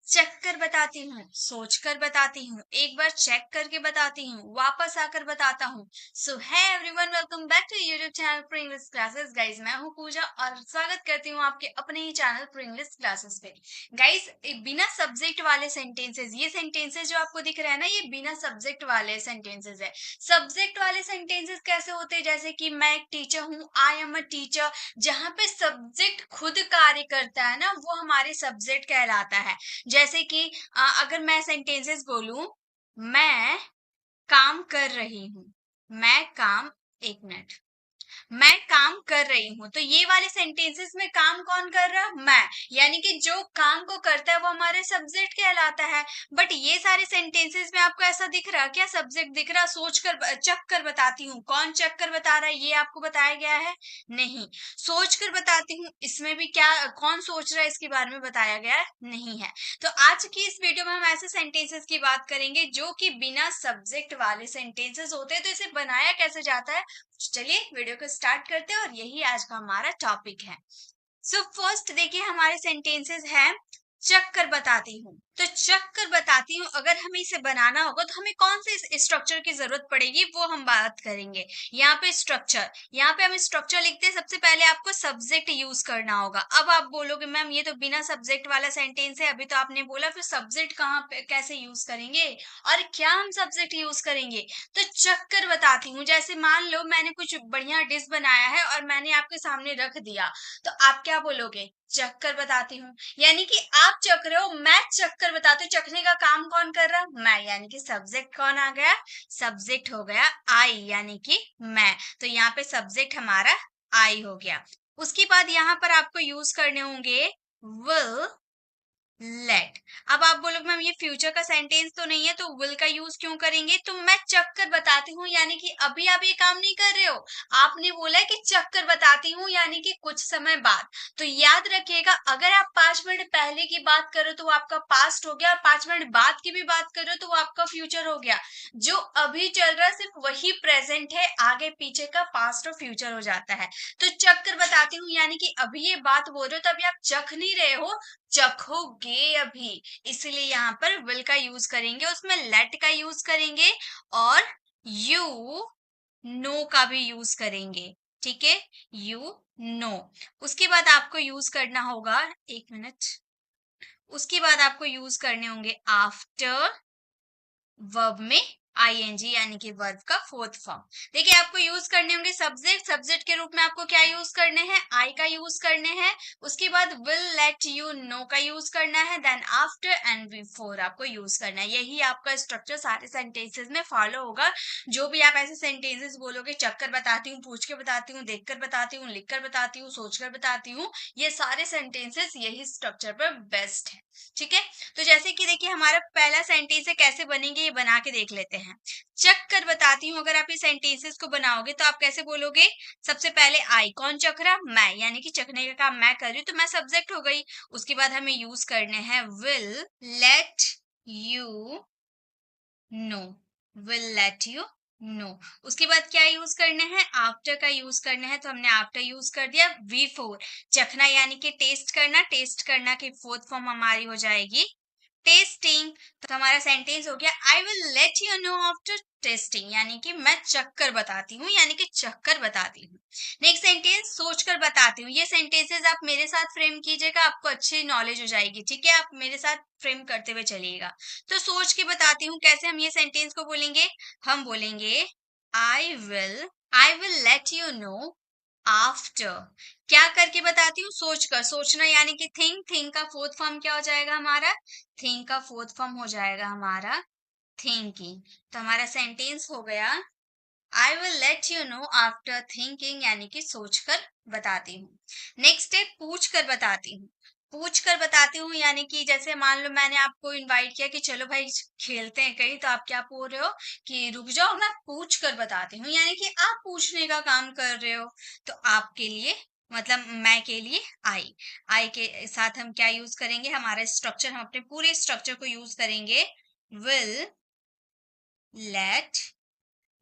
Check कर बताती हूँ, सोच कर बताती हूँ, एक बार चेक करके बताती हूँ, वापस आकर बताता हूँ। So hi everyone, welcome back to YouTube channel for English classes. Guys मैं हूँ पूजा और स्वागत करती हूँ आपके अपने ही चैनल फॉर इंग्लिश क्लासेस पे। गाइज बिना सब्जेक्ट वाले सेंटेंसेस, ये सेंटेंसेस जो आपको दिख रहा है ना, ये बिना सब्जेक्ट वाले सेंटेंसेस है। सब्जेक्ट वाले सेंटेंसेस कैसे होते हैं? जैसे कि मैं एक टीचर हूँ, आई एम अ टीचर, जहाँ पे सब्जेक्ट खुद कार्य करता है ना, वो हमारे सब्जेक्ट कहलाता है। जैसे कि अगर मैं सेंटेंसेस बोलूं, मैं काम कर रही हूं, मैं काम, एक मिनट, मैं काम कर रही हूँ, तो ये वाले सेंटेंसेस में काम कौन कर रहा है? मैं, यानी कि जो काम को करता है वो हमारे सब्जेक्ट कहलाता है। बट ये सारे सेंटेंसेस में आपको ऐसा दिख रहा, क्या सब्जेक्ट दिख रहा? सोच कर चक कर बताती हूँ, कौन चक कर बता रहा है ये आपको बताया गया है? नहीं। सोच कर बताती हूँ, इसमें भी क्या कौन सोच रहा है इसके बारे में बताया गया है? नहीं है। तो आज की इस वीडियो में हम ऐसे सेंटेंसेस की बात करेंगे जो कि बिना सब्जेक्ट वाले सेंटेंसेस होते हैं। तो इसे बनाया कैसे जाता है, चलिए वीडियो को स्टार्ट करते हैं और यही आज का हमारा टॉपिक है। सो फर्स्ट देखिए, हमारे सेंटेंसेस हैं, चक कर बताती हूँ। तो चक कर बताती हूँ, अगर हमें इसे बनाना होगा तो हमें कौन से स्ट्रक्चर की जरूरत पड़ेगी वो हम बात करेंगे। यहाँ पे स्ट्रक्चर, यहाँ पे हम स्ट्रक्चर लिखते हैं, सबसे पहले आपको सब्जेक्ट यूज करना होगा। अब आप बोलोगे मैम ये तो बिना सब्जेक्ट वाला सेंटेंस है, अभी तो आपने बोला, फिर सब्जेक्ट कहाँ पे कैसे यूज करेंगे और क्या हम सब्जेक्ट यूज करेंगे? तो चक कर बताती हूँ, जैसे मान लो मैंने कुछ बढ़िया डिश बनाया है और मैंने आपके सामने रख दिया, तो आप क्या बोलोगे? चख कर बताती हूँ। यानी कि आप चख रहे हो, मैं चख कर बताती हूँ। चखने का काम कौन कर रहा? मैं, यानी कि सब्जेक्ट कौन आ गया? सब्जेक्ट हो गया आई, यानी कि मैं। तो यहाँ पे सब्जेक्ट हमारा आई हो गया। उसके बाद यहाँ पर आपको यूज करने होंगे विल, लेट। अब आप बोलोगे मैम ये फ्यूचर का सेंटेंस तो नहीं है, तो विल का यूज क्यों करेंगे? तो मैं चक कर बताती हूँ, यानी कि अभी आप ये काम नहीं कर रहे हो, आपने बोला है कि चक कर बताती हूँ, यानी कि कुछ समय बाद। तो याद रखिएगा, अगर आप 5 मिनट पहले की बात करो तो वो आपका पास्ट हो गया, और 5 मिनट बाद की भी बात करो तो वो आपका फ्यूचर हो गया। जो अभी चल रहा है सिर्फ वही प्रेजेंट है, आगे पीछे का पास्ट और फ्यूचर हो जाता है। तो चक कर बताती हूँ, यानी कि अभी ये बात बोल रहे हो तो अभी आप चख नहीं रहे हो, चखोगे अभी, इसलिए यहाँ पर विल का यूज करेंगे, उसमें लेट का यूज करेंगे और यू नो का भी यूज करेंगे। ठीक है, यू नो। उसके बाद आपको यूज करना होगा, एक मिनट, उसके बाद आपको यूज करने होंगे आफ्टर वर्ब में आईएनजी, यानी कि वर्ब का फोर्थ फॉर्म। देखिए आपको यूज करने होंगे सब्जेक्ट, सब्जेक्ट के रूप में आपको क्या यूज करने हैं? आई का यूज करने हैं। उसके बाद विल लेट यू नो का यूज करना है, देन आफ्टर एंड बिफोर आपको यूज करना है। यही आपका स्ट्रक्चर सारे सेंटेंसेस में फॉलो होगा। जो भी आप ऐसे सेंटेंसेस बोलोगे, चक्कर बताती हूँ, पूछ के बताती हूँ, देख कर बताती हूँ, लिख कर बताती हूँ, सोच कर बताती हूँ, ये सारे सेंटेंसेस यही स्ट्रक्चर पर बेस्ट है। ठीक है, तो जैसे कि देखिए हमारा पहला सेंटेंस है, कैसे बनेंगे ये बना के देख लेते हैं। चख कर बताती हूँ, अगर आप ये सेंटेंसेस को बनाओगे तो आप कैसे बोलोगे? सबसे पहले आई, कौन चख रहा? मैं, यानी कि चखने का काम मैं कर रही हूँ, तो मैं सब्जेक्ट हो गई। उसके बाद हमें यूज करने हैं will let you no, will let you no. उसके बाद क्या यूज करने हैं? आफ्टर का यूज करना है, तो हमने आफ्टर यूज कर दिया। बिफोर, चखना यानी कि टेस्ट करना, टेस्ट करना की फोर्थ फॉर्म हमारी हो जाएगी टेस्टिंग। तो हमारा सेंटेंस हो गया, आई will let you know after testing, यानी कि मैं चक्कर बताती हूँ, यानी कि चक्कर बताती हूँ। नेक्स्ट सेंटेंस, सोच कर बताती हूँ। ये सेंटेंसेस आप मेरे साथ फ्रेम कीजिएगा, आपको अच्छी नॉलेज हो जाएगी। ठीक है, आप मेरे साथ फ्रेम करते हुए चलिएगा। तो सोच के बताती हूँ, कैसे हम ये सेंटेंस को बोलेंगे? हम बोलेंगे I will, I will let you know after. क्या करके बताती हूँ? सोच कर, सोचना यानी कि थिंक, थिंक का फोर्थ फॉर्म क्या हो जाएगा हमारा? थिंक का फोर्थ फॉर्म हो जाएगा हमारा थिंकिंग। तो हमारा सेंटेंस हो गया, आई will let you know after thinking, यानी कि सोचकर बताती हूँ। नेक्स्ट है पूछ कर बताती हूँ। पूछ कर बताती हूँ यानी कि जैसे मान लो मैंने आपको इनवाइट किया कि चलो भाई खेलते हैं कहीं, तो आप क्या बोल रहे हो कि रुक जाओ मैं पूछ कर बताती हूँ, यानी कि आप पूछने का काम कर रहे हो। तो आपके लिए, मतलब मैं के लिए आई, आई के साथ हम क्या यूज करेंगे? हमारा स्ट्रक्चर, हम अपने पूरे स्ट्रक्चर को यूज करेंगे, will let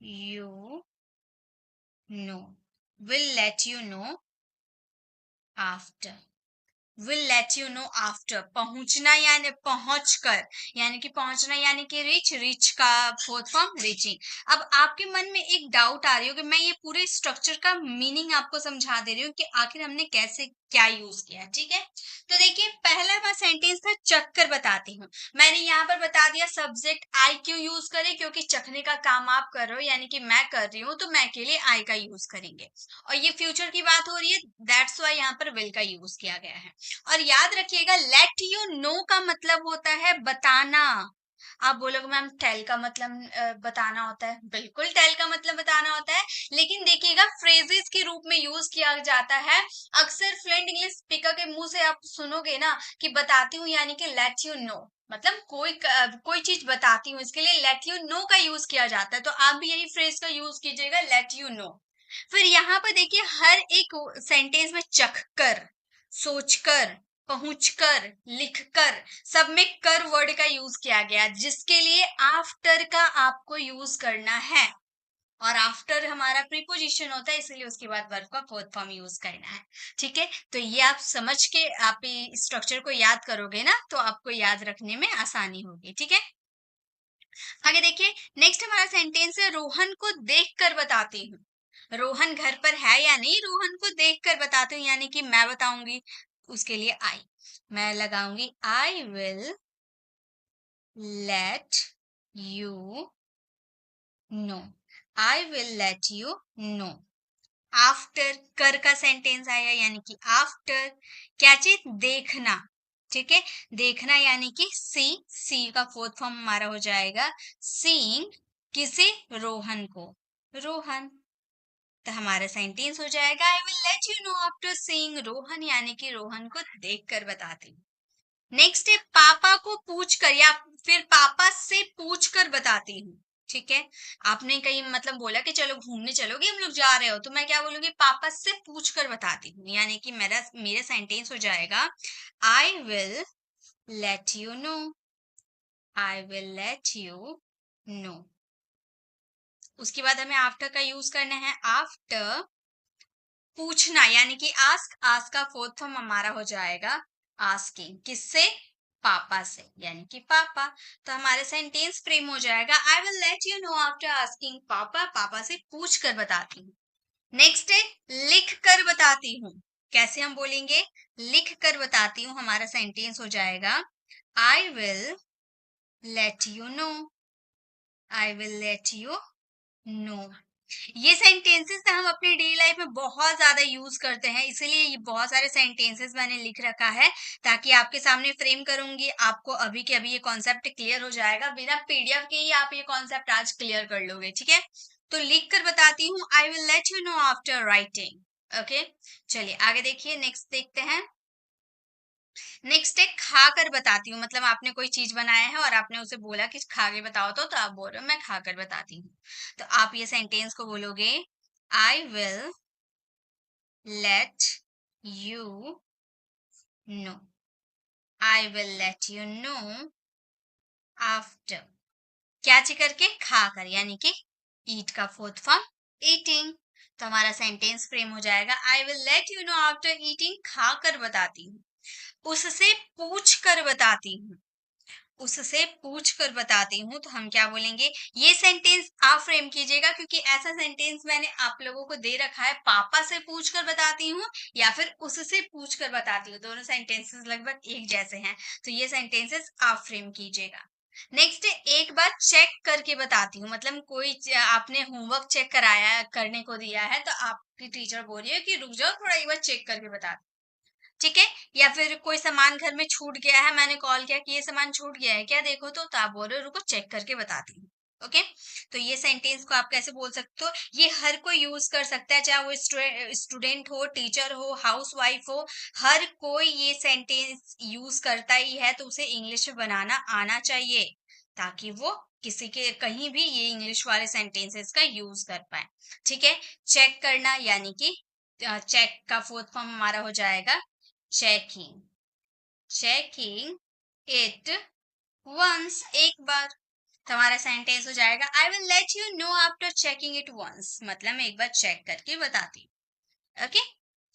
you no, will let you know after, will let you know after, पहुंचना यानी पहुंच कर, यानी कि पहुंचना यानी कि रीच का फोर्थ फॉर्म रीचिंग। अब आपके मन में एक डाउट आ रही हो कि मैं ये पूरे स्ट्रक्चर का मीनिंग आपको समझा दे रही हूँ कि आखिर हमने कैसे क्या यूज किया, ठीक है। तो देखिए पहला मैं सेंटेंस था चख कर बताती हूँ, मैंने यहाँ पर बता दिया सब्जेक्ट आई क्यों यूज करें, क्योंकि चखने का काम आप कर रहे हो यानी कि मैं कर रही हूँ, तो मैं के लिए आई का यूज करेंगे। और ये फ्यूचर की बात हो रही है, दैट्स वाई यहाँ पर विल का यूज किया गया है। और याद रखिएगा लेट यू नो का मतलब होता है बताना। आप बोलोगे मैम टेल का मतलब बताना होता है, बिल्कुल टेल का मतलब बताना होता है, लेकिन देखिएगा फ्रेजेस के रूप में यूज किया जाता है। अक्सर फ्लुएंट इंग्लिश स्पीकर के मुंह से आप सुनोगे ना कि बताती हूँ यानी कि लेट यू नो, मतलब कोई चीज बताती हूँ, इसके लिए लेट यू नो का यूज किया जाता है। तो आप भी यही फ्रेज का यूज कीजिएगा लेट यू नो। फिर यहाँ पर देखिए हर एक सेंटेंस में चख कर, सोच कर, पहुंच कर, लिख कर, सब में कर वर्ड का यूज किया गया, जिसके लिए आफ्टर का आपको यूज करना है। और आफ्टर हमारा प्रीपोजिशन होता है, इसलिए उसके बाद वर्ब का फोर्थ फॉर्म यूज करना है, ठीक है। तो ये आप समझ के आप स्ट्रक्चर को याद करोगे ना, तो आपको याद रखने में आसानी होगी, ठीक है। आगे देखिए नेक्स्ट हमारा सेंटेंस है रोहन को देख कर बताती हूँ। रोहन घर पर है या नहीं, रोहन को देख कर बताती हूँ यानी कि मैं बताऊंगी, उसके लिए आई मैं लगाऊंगी, आई will let you know, I will let you know. After कर का सेंटेंस आया यानी कि आफ्टर क्या चीज देखना, ठीक है, देखना यानी कि सी का फोर्थ फॉर्म हमारा हो जाएगा सीइंग, किसे, रोहन को, रोहन। तो हमारा सेंटेंस हो जाएगा I will let you know after seeing Rohan, यानी कि रोहन को देखकर बताती हूँ। नेक्स्ट है पापा को पूछ कर, या फिर पापा से पूछ कर बताती हूँ, ठीक है। आपने कहीं मतलब बोला कि चलो घूमने चलोगे, हम लोग जा रहे हो, तो मैं क्या बोलूंगी पापा से पूछ कर बताती हूँ, यानी कि मेरा सेंटेंस हो जाएगा I will let you know, I will let you no. उसके बाद हमें आफ्टर का यूज करना है, आफ्टर पूछना यानी कि आस्क का फोर्थ फॉर्म हमारा हो जाएगा आस्किंग, किससे, पापा से, यानी कि पापा। तो हमारे सेंटेंस फ्रेम हो जाएगा I will let you know after asking पापा, पापा से पूछ कर बताती हूँ। नेक्स्ट है लिख कर बताती हूँ, कैसे हम बोलेंगे, लिख कर बताती हूँ, हमारा सेंटेंस हो जाएगा I will let you know, I will let you no. ये सेंटेंसेस हम अपनी डेली लाइफ में बहुत ज्यादा यूज करते हैं, इसीलिए ये बहुत सारे सेंटेंसेस मैंने लिख रखा है ताकि आपके सामने फ्रेम करूंगी, आपको अभी के अभी ये कॉन्सेप्ट क्लियर हो जाएगा, बिना पीडीएफ के ही आप ये कॉन्सेप्ट आज क्लियर कर लोगे, ठीक है। तो लिख कर बताती हूँ I will let you know after writing, okay. चलिए आगे देखिए, नेक्स्ट देखते हैं। नेक्स्ट है खा कर बताती हूँ, मतलब आपने कोई चीज बनाया है और आपने उसे बोला कि खा के बताओ, तो आप बोल रहे हो मैं खा कर बताती हूँ। तो आप ये सेंटेंस को बोलोगे I will let you know, I will let you know after क्या ची करके, खा कर, यानी कि ईट का फोर्थ फॉर्म ईटिंग। तो हमारा सेंटेंस फ्रेम हो जाएगा I will let you know after eating, खा कर बताती हूँ। उससे पूछ कर बताती हूँ, उससे पूछ कर बताती हूँ, तो हम क्या बोलेंगे, ये सेंटेंस आप फ्रेम कीजिएगा क्योंकि ऐसा सेंटेंस मैंने आप लोगों को दे रखा है, पापा से पूछ कर बताती हूँ या फिर उससे पूछ कर बताती हूँ, दोनों सेंटेंसेस लगभग एक जैसे हैं, तो ये सेंटेंसेस आप फ्रेम कीजिएगा। नेक्स्ट है एक बार चेक करके बताती हूँ, मतलब कोई आपने होमवर्क चेक कराया करने को दिया है, तो आपकी टीचर बोल रही है कि रुक जाओ थोड़ा एक बार चेक करके बता, ठीक है। या फिर कोई सामान घर में छूट गया है, मैंने कॉल किया कि ये सामान छूट गया है क्या, देखो, तो आप बोल रहे हो रुको चेक करके बताती हूँ, ओके। तो ये सेंटेंस को आप कैसे बोल सकते हो, ये हर कोई यूज कर सकता है, चाहे वो स्टूडेंट हो, टीचर हो, हाउस वाइफ हो, हर कोई ये सेंटेंस यूज करता ही है, तो उसे इंग्लिश में बनाना आना चाहिए ताकि वो किसी के कहीं भी ये इंग्लिश वाले सेंटेंसेस का यूज कर पाए, ठीक है। चेक करना यानी कि चेक का फोर्थ फॉर्म हमारा हो जाएगा checking, checking it once, एक बार। तो हमारा सेंटेंस हो जाएगा I will let you know after checking it once, मतलब मैं एक बार चेक करके बताती हूँ, ओके।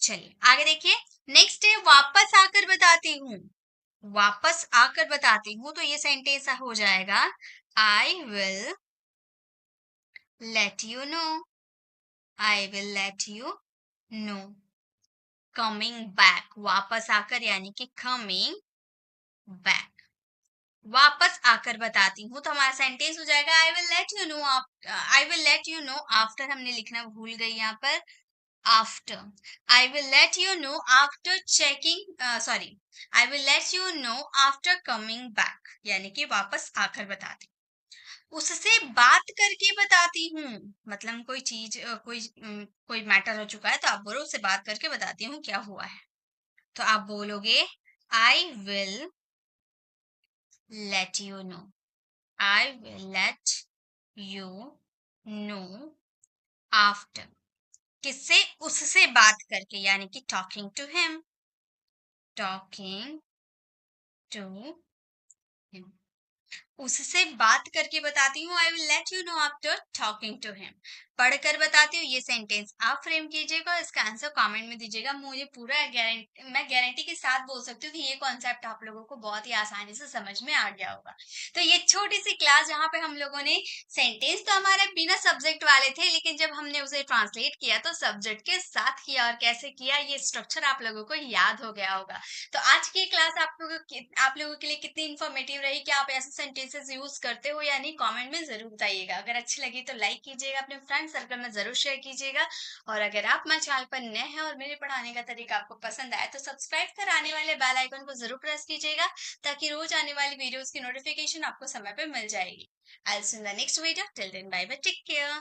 चलिए आगे देखिए। नेक्स्ट है वापस आकर बताती हूँ। वापस आकर बताती हूँ तो ये सेंटेंस हो जाएगा I will let you know. I will let you no. Coming back, वापस आकर यानी कि कमिंग बैक। वापस आकर बताती हूँ तो हमारा सेंटेंस हो जाएगा I will let you know. I will let you know after हमने लिखना भूल गई यहाँ पर। After, I will let you know after checking, sorry, I will let you know after coming back, यानी कि वापस आकर बताती। उससे बात करके बताती हूँ, मतलब कोई चीज कोई मैटर हो चुका है तो आप बोलो उससे बात करके बताती हूँ क्या हुआ है। तो आप बोलोगे I will let you know. I will let you know after, किससे? उससे बात करके, यानी कि talking to him. Talking to him, उससे बात करके बताती हूँ। I will let you know after talking to him. पढ़कर बताती हूँ, ये सेंटेंस आप फ्रेम कीजिएगा और इसका आंसर कमेंट में दीजिएगा। मुझे पूरा मैं गारंटी के साथ बोल सकती हूँ कि ये कॉन्सेप्ट आप लोगों को बहुत ही आसानी से समझ में आ गया होगा। तो ये छोटी सी क्लास जहाँ पे हम लोगों ने सेंटेंस तो हमारे बिना सब्जेक्ट वाले थे, लेकिन जब हमने उसे ट्रांसलेट किया तो सब्जेक्ट के साथ किया। और कैसे किया ये स्ट्रक्चर आप लोगों को याद हो गया होगा। तो आज की क्लास आप लोगों के लिए कितनी इन्फॉर्मेटिव रही, क्या आप ऐसे सेंटेंसेस यूज करते हो या नहीं, कमेंट में जरूर बताइएगा। अगर अच्छी लगी तो लाइक कीजिएगा, अपने फ्रेंड सर्कल में जरूर शेयर कीजिएगा। और अगर आप मेरे चैनल पर नए हैं और मेरे पढ़ाने का तरीका आपको पसंद आए तो सब्सक्राइब कर आने वाले बेल आइकन को जरूर प्रेस कीजिएगा, ताकि रोज आने वाली वीडियोस की नोटिफिकेशन आपको समय पर मिल जाएगी। I'll see you in the next video. Till then, bye bye. Take care.